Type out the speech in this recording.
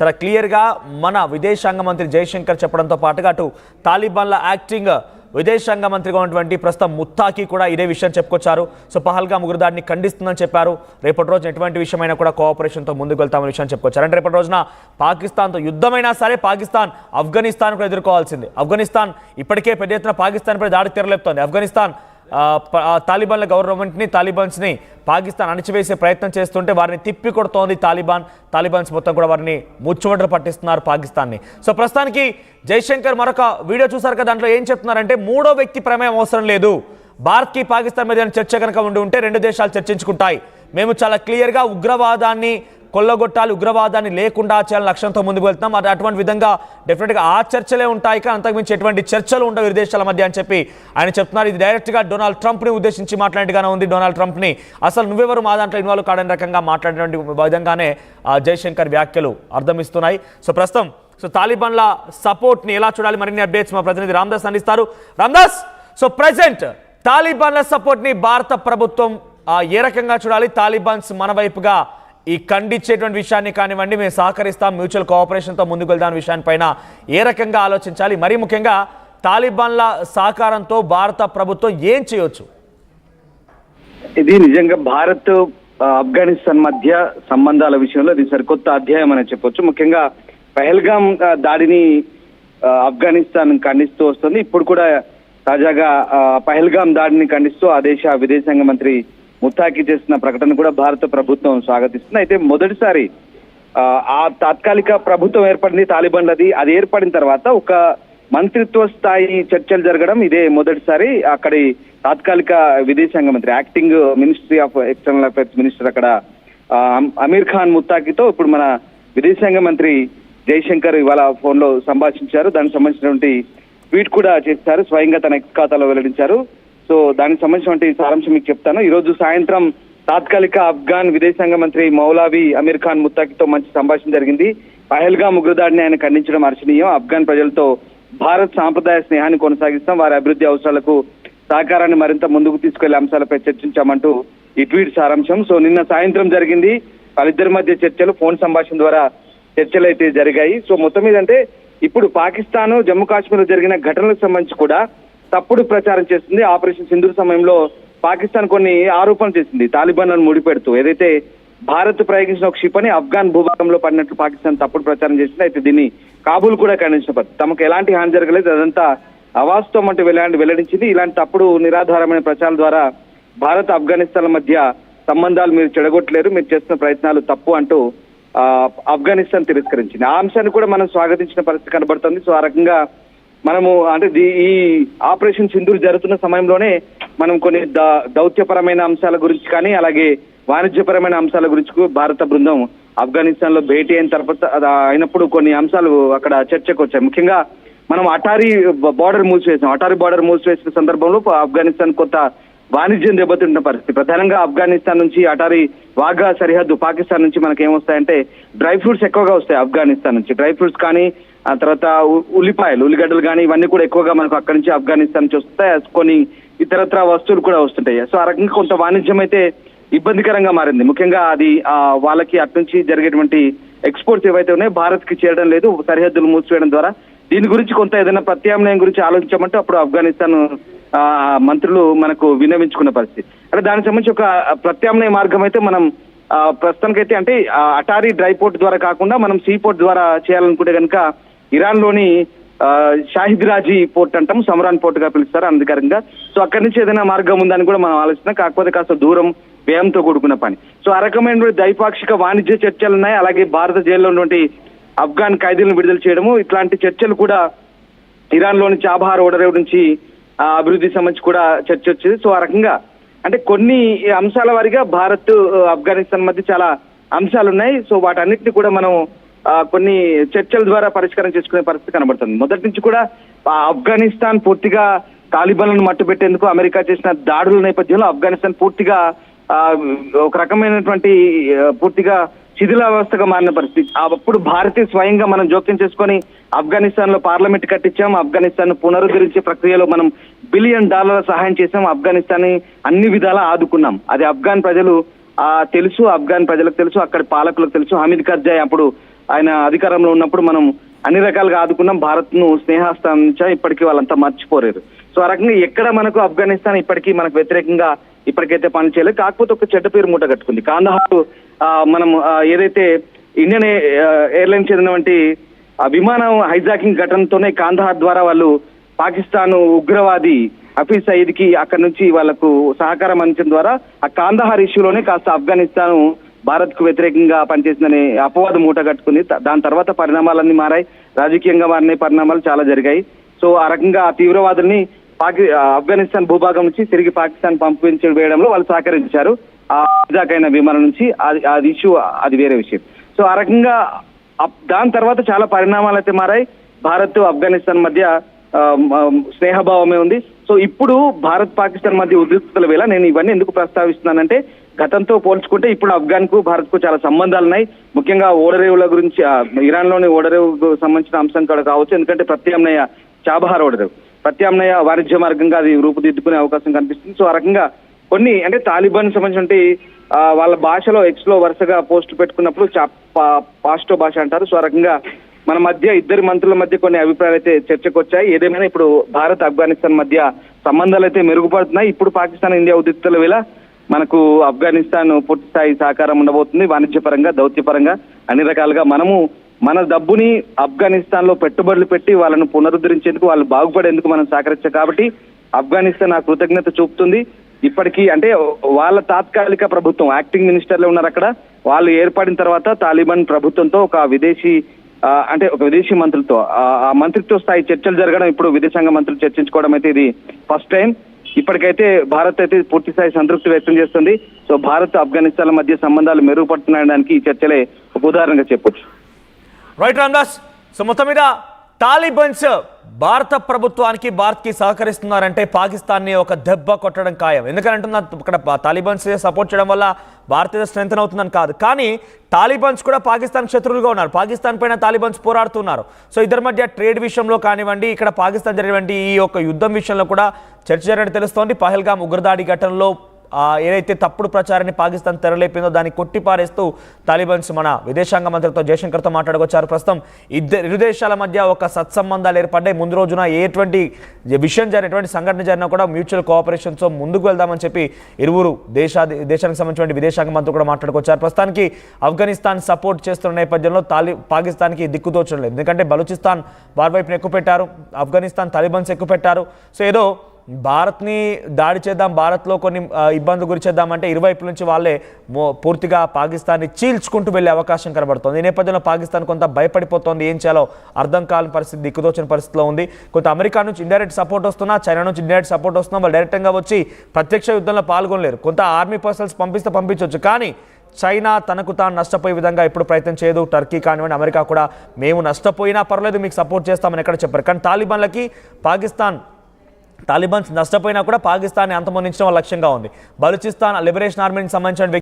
చాలా క్లియర్గా మన విదేశాంగ మంత్రి జయశంకర్ చెప్పడంతో పాటుగా అటు తాలిబాన్ల యాక్టింగ్ విదేశాంగ మంత్రిగా ఉన్నటువంటి ప్రస్తుతం ముత్తాకి కూడా ఇదే విషయం చెప్పుకొచ్చారు. సో పహల్గామ్ ఉగ్రదాడిని ఖండిస్తుందని చెప్పారు. రేపటి రోజున ఎటువంటి విషయమైనా కూడా కోఆపరేషన్తో ముందుకు వెళ్తామనే విషయం చెప్పుకొచ్చారు. అంటే రేపటి రోజున పాకిస్తాన్తో యుద్ధమైనా సరే పాకిస్తాన్ ఆఫ్ఘనిస్తాన్ కూడా ఎదుర్కోవాల్సింది. ఆఫ్ఘనిస్తాన్ ఇప్పటికే పెద్ద ఎత్తున పాకిస్తాన్పై దాడి తెరలేపుతోంది. ఆఫ్ఘనిస్తాన్ తాలిబాన్ల గవర్నమెంట్ని తాలిబాన్స్ని పాకిస్తాన్ అణిచివేసే ప్రయత్నం చేస్తుంటే వారిని తిప్పి కొడుతోంది తాలిబాన్స్ మొత్తం కూడా వారిని ముచ్చుమటలు పట్టిస్తున్నారు పాకిస్తాన్ని. సో ప్రస్తుతానికి జైశంకర్ మరొక వీడియో చూసారు కదా, దాంట్లో ఏం చెప్తున్నారంటే మూడో వ్యక్తి ప్రమేయం అవసరం లేదు. భారత్కి పాకిస్తాన్ మీద చర్చ కనుక ఉంటే రెండు దేశాలు చర్చించుకుంటాయి. మేము చాలా క్లియర్గా ఉగ్రవాదాన్ని కొల్లగొట్టాలి, ఉగ్రవాదాన్ని లేకుండా చేయాలని లక్ష్యంతో ముందుకు వెళ్తున్నాం. అటువంటి విధంగా డెఫినెట్గా ఆ చర్చలే ఉంటాయి, కానీ అంతకుమించి ఎటువంటి చర్చలు ఉండవు ఇరు దేశాల మధ్య అని చెప్పి ఆయన చెప్తున్నారు. ఇది డైరెక్ట్గా డొనాల్డ్ ట్రంప్ని ఉద్దేశించి మాట్లాడినట్టుగానే ఉంది. డొనాల్డ్ ట్రంప్ని అసలు నువ్వెవరు మా దాంట్లో ఇన్వాల్వ్ కాడని రకంగా మాట్లాడినటువంటి విధంగానే జైశంకర్ వ్యాఖ్యలు అర్థమిస్తున్నాయి. సో ప్రస్తుతం తాలిబాన్ల సపోర్ట్ని ఎలా చూడాలి, మరిన్ని అప్డేట్స్ మా ప్రతినిధి రామ్దాస్ అందిస్తారు. రామ్దాస్, సో ప్రెసెంట్ తాలిబాన్ల సపోర్ట్ని భారత ప్రభుత్వం ఏ రకంగా చూడాలి? తాలిబాన్స్ మన వైపుగా ఈ ఖండించేటువంటి విషయాన్ని కానివ్వండి, మేము సహకరిస్తాం, మ్యూచువల్ కోఆపరేషన్తో ముందుకు వెళ్దాం విషయానిపైన ఏ రకంగా ఆలోచించాలి? మరీ ముఖ్యంగా తాలిబాన్ల సహకారంతో భారత ప్రభుత్వం ఏం చేయొచ్చు? ఇది నిజంగా భారత్ ఆఫ్ఘనిస్తాన్ మధ్య సంబంధాల విషయంలో ఇది సరికొత్త అధ్యాయం అని చెప్పొచ్చు. ముఖ్యంగా పహల్గామ్ దాడిని ఆఫ్ఘనిస్తాన్ ఖండిస్తూ వస్తుంది. ఇప్పుడు కూడా తాజాగా పహల్గామ్ దాడిని ఖండిస్తూ ఆ దేశ విదేశాంగ మంత్రి ముత్తాకి చేసిన ప్రకటన కూడా భారత ప్రభుత్వం స్వాగతిస్తుంది. అయితే మొదటిసారి ఆ తాత్కాలిక ప్రభుత్వం ఏర్పడింది తాలిబాన్లది. అది ఏర్పడిన తర్వాత ఒక మంత్రిత్వ స్థాయి చర్చలు జరగడం ఇదే మొదటిసారి. అక్కడి తాత్కాలిక విదేశాంగ మంత్రి, acting ministry of external affairs minister అక్కడ అమీర్ ఖాన్ ముత్తాకితో ఇప్పుడు మన విదేశాంగ మంత్రి జైశంకర్ ఇవాళ ఫోన్ లో సంభాషించారు. దానికి సంబంధించినటువంటి ట్వీట్ కూడా చేశారు, స్వయంగా తన ఎక్స్ ఖాతాలో వెల్లడించారు. సో దానికి సంబంధించినటువంటి సారాంశం మీకు చెప్తాను. ఈ రోజు సాయంత్రం తాత్కాలిక ఆఫ్ఘాన్ విదేశాంగ మంత్రి మౌలావి అమీర్ ఖాన్ ముత్తాకితో మంచి సంభాషణ జరిగింది. పహల్గామ్ ఉగ్రదాడిని ఆయన ఖండించడం హర్షణీయం. ఆఫ్ఘాన్ ప్రజలతో భారత్ సాంప్రదాయ స్నేహాన్ని కొనసాగిస్తాం, వారి అభివృద్ధి అవసరాలకు సహకారాన్ని మరింత ముందుకు తీసుకెళ్లే అంశాలపై చర్చించామంటూ ఈ ట్వీట్ సారాంశం. సో నిన్న సాయంత్రం జరిగింది వాళ్ళిద్దరి మధ్య చర్చలు, ఫోన్ సంభాషణ ద్వారా చర్చలు అయితే జరిగాయి. సో మొత్తం మీద అంటే ఇప్పుడు పాకిస్తాన్ జమ్మూ కాశ్మీర్ లో జరిగిన ఘటనలకు సంబంధించి కూడా తప్పుడు ప్రచారం చేస్తుంది. ఆపరేషన్ సింధూర్ సమయంలో పాకిస్తాన్ కొన్ని ఆరోపణలు చేసింది తాలిబాన్లను ముడిపెడుతూ. ఏదైతే భారత్ ప్రయోగించిన ఒక క్షిపణి ఆఫ్ఘాన్ భూభాగంలో పడినట్లు పాకిస్తాన్ తప్పుడు ప్రచారం చేసింది. అయితే దీన్ని కాబూల్ కూడా ఖండించిన పరిస్థితి. తమకు ఎలాంటి హాని జరగలేదు, అదంతా అవాస్తవం అంటూ వెల్లడించింది. ఇలాంటి తప్పుడు నిరాధారమైన ప్రచారం ద్వారా భారత్ ఆఫ్ఘనిస్తాన్ల మధ్య సంబంధాలు మీరు చెడగొట్టలేరు, మీరు చేస్తున్న ప్రయత్నాలు తప్పు అంటూ ఆఫ్ఘనిస్తాన్ తిరస్కరించింది. ఆ అంశాన్ని కూడా మనం స్వాగతించిన పరిస్థితి కనబడుతుంది. సో ఆ రకంగా మనము అంటే ఈ ఆపరేషన్ సింధూర్ జరుగుతున్న సమయంలోనే మనం కొన్ని దౌత్యపరమైన అంశాల గురించి కానీ అలాగే వాణిజ్యపరమైన అంశాల గురించి భారత బృందం ఆఫ్ఘనిస్తాన్ లో భేటీ అయినప్పుడు కొన్ని అంశాలు అక్కడ చర్చకు వచ్చాయి. ముఖ్యంగా మనం అటారీ బార్డర్ మూసివేసాం. అటారీ బార్డర్ మూసివేసిన సందర్భంలో ఆఫ్ఘనిస్తాన్ కొత్త వాణిజ్యం దెబ్బతింటున్న పరిస్థితి. ప్రధానంగా ఆఫ్ఘనిస్తాన్ నుంచి అటారీ వాఘా సరిహద్దు పాకిస్తాన్ నుంచి మనకి ఏమొస్తాయంటే డ్రై ఫ్రూట్స్ ఎక్కువగా వస్తాయి. ఆఫ్ఘనిస్తాన్ నుంచి డ్రై ఫ్రూట్స్ కానీ ఆ తర్వాత ఉల్లిగడ్డలు కానీ ఇవన్నీ కూడా ఎక్కువగా మనకు అక్కడి నుంచి ఆఫ్ఘనిస్తాన్ నుంచి వస్తాయి. కొన్ని ఇతరత్ర వస్తువులు కూడా వస్తుంటాయి. సో ఆ రకంగా కొంత వాణిజ్యం అయితే ఇబ్బందికరంగా మారింది. ముఖ్యంగా అది వాళ్ళకి అటు నుంచి జరిగేటువంటి ఎక్స్పోర్ట్స్ ఏవైతే ఉన్నాయో భారత్ కి చేరడం లేదు, సరిహద్దులు మూసివేయడం ద్వారా. దీని గురించి కొంత ఏదైనా ప్రత్యామ్నాయం గురించి ఆలోచించామంటే అప్పుడు ఆఫ్ఘనిస్తాన్ మంత్రులు మనకు విన్నవించుకున్న పరిస్థితి. అంటే దానికి సంబంధించి ఒక ప్రత్యామ్నాయ మార్గం అయితే మనం ప్రస్తుతానికైతే అంటే అటారీ డ్రై పోర్ట్ ద్వారా కాకుండా మనం సీ పోర్ట్ ద్వారా చేయాలనుకుంటే కనుక ఇరాన్ లోని షాహిద్ రాజీ పోర్ట్ అంటాం, సమ్రాన్ పోర్ట్ గా పిలుస్తారు అధికారికంగా. సో అక్కడి నుంచి ఏదైనా మార్గం ఉందని కూడా మనం ఆలోచిస్తున్నాం. కాకపోతే కాస్త దూరం, వ్యయంతో కూడుకున్న పని. సో ఆ రకమైన ద్వైపాక్షిక వాణిజ్య చర్చలు ఉన్నాయి. అలాగే భారత జైల్లో ఉన్నటువంటి ఆఫ్ఘాన్ ఖైదీలను విడుదల చేయడము, ఇట్లాంటి చర్చలు కూడా ఇరాన్ లోని చాబహార్ ఓడరేవు నుంచి అభివృద్ధి సంబంధించి కూడా చర్చ వచ్చింది. సో ఆ రకంగా అంటే కొన్ని అంశాల వారిగా భారత్ ఆఫ్ఘనిస్తాన్ మధ్య చాలా అంశాలు ఉన్నాయి. సో వాటన్నిటిని కూడా మనం కొన్ని చర్చల ద్వారా పరిష్కారం చేసుకునే పరిస్థితి కనబడుతుంది. మొదటి నుంచి కూడా ఆఫ్ఘనిస్తాన్ పూర్తిగా తాలిబాన్లను మట్టుబెట్టేందుకు అమెరికా చేసిన దాడుల నేపథ్యంలో ఆఫ్ఘనిస్తాన్ పూర్తిగా ఒక రకమైనటువంటి పూర్తిగా శిథిలావస్థగా మారిన పరిస్థితి. అప్పుడు భారతీయ స్వయంగా మనం జోక్యం చేసుకొని ఆఫ్ఘనిస్తాన్ లో పార్లమెంట్ కట్టించాం. ఆఫ్ఘనిస్తాన్ పునరుద్ధరించే ప్రక్రియలో మనం $1 బిలియన్ సహాయం చేసాం. ఆఫ్ఘనిస్తాన్ ని అన్ని విధాలా ఆదుకున్నాం. అది ఆఫ్ఘాన్ ప్రజలు తెలుసు, ఆఫ్ఘాన్ ప్రజలకు తెలుసు, అక్కడ పాలకులకు తెలుసు. హమీద్ కర్జాయ్ అప్పుడు ఆయన అధికారంలో ఉన్నప్పుడు మనం అన్ని రకాలుగా ఆదుకున్నాం, భారత్ను స్నేహాస్తం నుంచి ఇప్పటికీ వాళ్ళంతా మర్చిపోలేరు. సో ఆ రకంగా ఎక్కడ మనకు ఆఫ్ఘనిస్తాన్ ఇప్పటికీ మనకు వ్యతిరేకంగా ఇప్పటికైతే పని చేయలేదు. కాకపోతే ఒక చెడ్డ పేరు మూట కట్టుకుంది. కాందహార్ మనం ఏదైతే ఇండియన్ ఎయిర్లైన్స్ చెందినటువంటి విమానం హైజాకింగ్ ఘటనతోనే కాందహార్ ద్వారా వాళ్ళు పాకిస్తాన్ ఉగ్రవాది హఫీజ్ సయీద్ కి అక్కడి నుంచి వాళ్లకు సహకారం అందించడం ద్వారా ఆ కాందహార్ ఇష్యూలోనే కాస్త ఆఫ్ఘనిస్తాన్ భారత్ కు వ్యతిరేకంగా పనిచేసిందనే అపవాదం మూట కట్టుకుంది. దాని తర్వాత పరిణామాలన్నీ మారాయి, రాజకీయంగా మారిన పరిణామాలు చాలా జరిగాయి. సో ఆ రకంగా ఆ తీవ్రవాదుల్ని ఆఫ్ఘనిస్తాన్ భూభాగం నుంచి తిరిగి పాకిస్తాన్ పంపించి వేయడంలో వాళ్ళు సహకరించారు. ఆ హైజాక్ అయిన విమానం నుంచి అది ఇష్యూ అది వేరే విషయం. సో ఆ రకంగా దాని తర్వాత చాలా పరిణామాలు అయితే మారాయి. భారత్ ఆఫ్ఘనిస్తాన్ మధ్య స్నేహభావమే ఉంది. సో ఇప్పుడు భారత్ పాకిస్తాన్ మధ్య ఉద్రిక్తతల వేళ నేను ఇవన్నీ ఎందుకు ప్రస్తావిస్తున్నానంటే, గతంతో పోల్చుకుంటే ఇప్పుడు ఆఫ్ఘాన్ కు భారత్ కు చాలా సంబంధాలు ఉన్నాయి. ముఖ్యంగా ఓడరేవుల గురించి ఇరాన్ లోని ఓడరేవుకు సంబంధించిన అంశం కూడా కావచ్చు. ఎందుకంటే ప్రత్యామ్నాయ చాబహార్ ఓడరేవు ప్రత్యామ్నాయ వాణిజ్య మార్గంగా అది రూపుదిద్దుకునే అవకాశం కనిపిస్తుంది. సో ఆ రకంగా కొన్ని అంటే తాలిబాన్ సంబంధించిన వాళ్ళ భాషలో ఎక్స్ లో వరుసగా పోస్టులు పెట్టుకున్నప్పుడు పాస్టో భాష అంటారు. సో ఆ రకంగా మన మధ్య ఇద్దరి మంత్రుల మధ్య కొన్ని అభిప్రాయాలు అయితే చర్చకు వచ్చాయి. ఏదేమైనా ఇప్పుడు భారత్ ఆఫ్ఘనిస్తాన్ మధ్య సంబంధాలు అయితే మెరుగుపడుతున్నాయి. ఇప్పుడు పాకిస్తాన్ ఇండియా ఉద్రిక్తల వేళ మనకు ఆఫ్ఘనిస్తాన్ పూర్తి స్థాయి సహకారం ఉండబోతుంది. వాణిజ్యపరంగా, దౌత్యపరంగా అన్ని రకాలుగా మనము మన డబ్బుని ఆఫ్ఘనిస్తాన్ లో పెట్టుబడులు పెట్టి వాళ్ళను పునరుద్ధరించేందుకు, వాళ్ళు బాగుపడేందుకు మనం సహకరించాం. కాబట్టి ఆఫ్ఘనిస్తాన్ ఆ కృతజ్ఞత చూపుతుంది. ఇప్పటికీ అంటే వాళ్ళ తాత్కాలిక ప్రభుత్వం యాక్టింగ్ మినిస్టర్లు ఉన్నారు అక్కడ, వాళ్ళు ఏర్పడిన తర్వాత తాలిబాన్ ప్రభుత్వంతో ఒక విదేశీ మంత్రులతో ఆ మంత్రిత్వ స్థాయి చర్చలు జరగడం, ఇప్పుడు విదేశాంగ మంత్రులు చర్చించుకోవడం అయితే ఇది ఫస్ట్ టైం. ఇప్పటికైతే భారత్ అయితే పూర్తి స్థాయి సంతృప్తి వ్యక్తం చేస్తుంది. సో భారత్ ఆఫ్ఘనిస్తాన్ మధ్య సంబంధాలు మెరుగుపడుతున్నాయడానికి ఈ చర్చలే ఒక ఉదాహరణగా చెప్పొచ్చు. రైట్ రామ్దాస్. సో మొత్తం మీద తాలిబాన్స్ భారత ప్రభుత్వానికి, భారత్కి సహకరిస్తున్నారంటే పాకిస్తాన్ని ఒక దెబ్బ కొట్టడం ఖాయం. ఎందుకంటున్నా ఇక్కడ తాలిబాన్స్ సపోర్ట్ చేయడం వల్ల భారతీయ స్ట్రెంగ్తన్ అవుతుందని కాదు, కానీ తాలిబాన్స్ కూడా పాకిస్తాన్ శత్రువులుగా ఉన్నారు. పాకిస్తాన్ పైన తాలిబాన్స్ పోరాడుతున్నారు. సో ఇద్దరి మధ్య ట్రేడ్ విషయంలో కానివ్వండి, ఇక్కడ పాకిస్తాన్ జరిగినటువంటి ఈ యొక్క యుద్ధం విషయంలో కూడా చర్చ జరిగినట్టు తెలుస్తోంది. పహల్గామ్ ఉగ్రదాడి ఘటనలో ఏదైతే తప్పుడు ప్రచారాన్ని పాకిస్తాన్ తెరలేపిందో దాన్ని కొట్టిపారేస్తూ తాలిబాన్స్ మన విదేశాంగ మంత్రితో జయశంకర్తో మాట్లాడుకొచ్చారు. ప్రస్తుతం ఇరు దేశాల మధ్య ఒక సత్సంబంధాలు ఏర్పడ్డాయి. ముందు రోజున ఎటువంటి విషయం జరిగినటువంటి సంఘటన జరిగినా కూడా మ్యూచువల్ కోఆపరేషన్తో ముందుకు వెళ్దామని చెప్పి ఇరువురు దేశానికి సంబంధించిన విదేశాంగ మంత్రులు కూడా మాట్లాడుకొచ్చారు. ప్రస్తుతానికి ఆఫ్ఘనిస్తాన్ సపోర్ట్ చేస్తున్న నేపథ్యంలో పాకిస్తాన్కి దిక్కుతోచడం లేదు. ఎందుకంటే బలూచిస్తాన్ వారి వైపున ఎక్కువ పెట్టారు, ఆఫ్ఘనిస్తాన్ తాలిబాన్స్ ఎక్కువ పెట్టారు. సో ఏదో భారత్ని దాడి చేద్దాం, భారత్లో కొన్ని ఇబ్బందులు గురి చేద్దామంటే ఇరువైపుల నుంచి వాళ్ళే పూర్తిగా పాకిస్తాన్ని చీల్చుకుంటూ వెళ్ళే అవకాశం కనబడుతుంది. ఈ నేపథ్యంలో పాకిస్తాన్ కొంత భయపడిపోతుంది. ఏం చేయాలో అర్థం కాని పరిస్థితి, దిక్కుదోచిన పరిస్థితిలో ఉంది. కొంత అమెరికా నుంచి ఇండైరెక్ట్ సపోర్ట్ వస్తున్నా, చైనా నుంచి ఇండైరెక్ట్ సపోర్ట్ వస్తున్నా, వాళ్ళు డైరెక్ట్గా వచ్చి ప్రత్యక్ష యుద్ధంలో పాల్గొనలేరు. కొంత ఆర్మీ పర్సనల్స్ పంపించవచ్చు, కానీ చైనా తనకు తాను నష్టపోయే విధంగా ఎప్పుడు ప్రయత్నం చేయదు. టర్కీ కానివ్వండి, అమెరికా కూడా మేము నష్టపోయినా పర్లేదు మీకు సపోర్ట్ చేస్తామని ఎక్కడ చెప్పారు. కానీ తాలిబాన్స్ నష్టపోయినా కూడా పాకిస్తాన్ని అంతమొందించడం లక్ష్యంగా ఉంది. బలూచిస్తాన్ లిబరేషన్ ఆర్మీకి సంబంధించిన